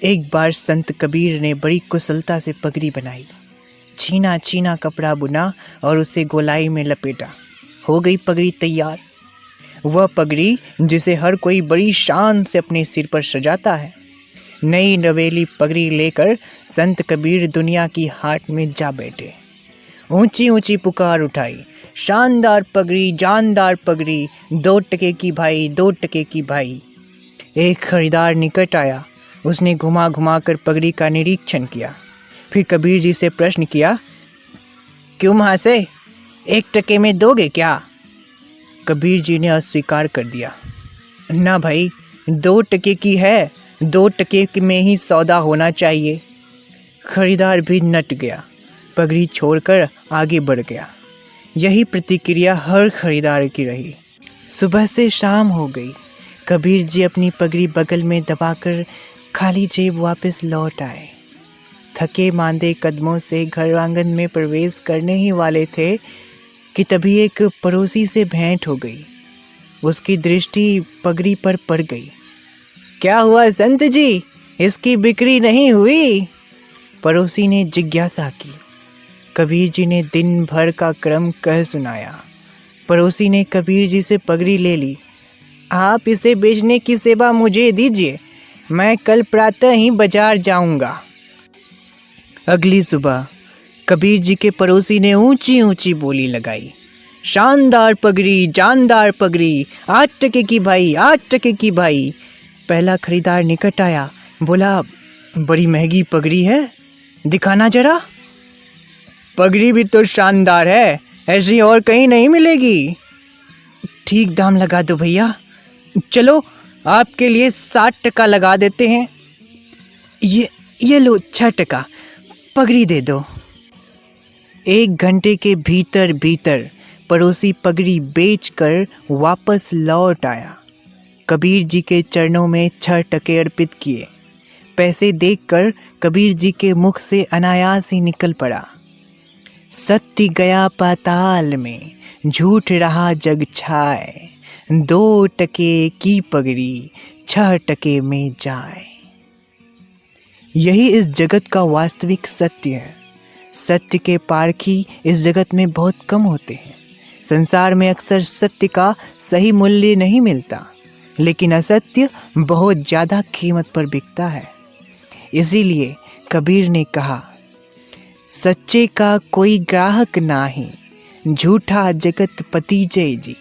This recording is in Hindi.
एक बार संत कबीर ने बड़ी कुशलता से पगड़ी बनाई, छीना छीना कपड़ा बुना और उसे गोलाई में लपेटा। हो गई पगड़ी तैयार। वह पगड़ी जिसे हर कोई बड़ी शान से अपने सिर पर सजाता है। नई नवेली पगड़ी लेकर संत कबीर दुनिया की हाट में जा बैठे। ऊंची ऊंची पुकार उठाई, शानदार पगड़ी, जानदार पगड़ी, 2 टके की भाई, 2 टके की भाई। एक खरीदार निकट आया। उसने घुमा घुमा कर पगड़ी का निरीक्षण किया। फिर कबीर जी से प्रश्न किया, क्यों महाशय, 1 टके में दोगे क्या? कबीर जी ने अस्वीकार कर दिया। ना भाई, 2 टके की है, 2 टके में ही सौदा होना चाहिए। खरीदार भी नट गया, पगड़ी छोड़कर आगे बढ़ गया। यही प्रतिक्रिया हर खरीदार की रही। सुबह से शाम हो गई। कबीर जी अपनी पगड़ी बगल में दबाकर खाली जेब वापस लौट आए। थके मांदे कदमों से घर आंगन में प्रवेश करने ही वाले थे कि तभी एक पड़ोसी से भेंट हो गई। उसकी दृष्टि पगड़ी पर पड़ गई। क्या हुआ संत जी, इसकी बिक्री नहीं हुई? पड़ोसी ने जिज्ञासा की। कबीर जी ने दिन भर का क्रम कह सुनाया। पड़ोसी ने कबीर जी से पगड़ी ले ली। आप इसे बेचने की सेवा मुझे दीजिए, मैं कल प्रातः ही बाजार जाऊंगा। अगली सुबह कबीर जी के पड़ोसी ने ऊंची ऊंची बोली लगाई, शानदार पगड़ी, जानदार पगड़ी, 8 टके की भाई, 8 टके की भाई। पहला खरीदार निकट आया, बोला, बड़ी महंगी पगड़ी है, दिखाना जरा। पगड़ी भी तो शानदार है, ऐसी और कहीं नहीं मिलेगी। ठीक दाम लगा दो भैया, चलो आपके लिए 60 टका लगा देते हैं। ये लो 6 टका, पगड़ी दे दो। 1 घंटे के भीतर भीतर पड़ोसी पगड़ी बेचकर वापस लौट आया। कबीर जी के चरणों में 6 टके अर्पित किए। पैसे देखकर कबीर जी के मुख से अनायास ही निकल पड़ा, सत्य गया पाताल में, झूठ रहा जग छाए, 2 टके की पगड़ी 6 टके में जाए। यही इस जगत का वास्तविक सत्य है। सत्य के पारखी इस जगत में बहुत कम होते हैं। संसार में अक्सर सत्य का सही मूल्य नहीं मिलता, लेकिन असत्य बहुत ज़्यादा कीमत पर बिकता है। इसीलिए कबीर ने कहा, सच्चे का कोई ग्राहक नाही, झूठा जगत पति जय जी।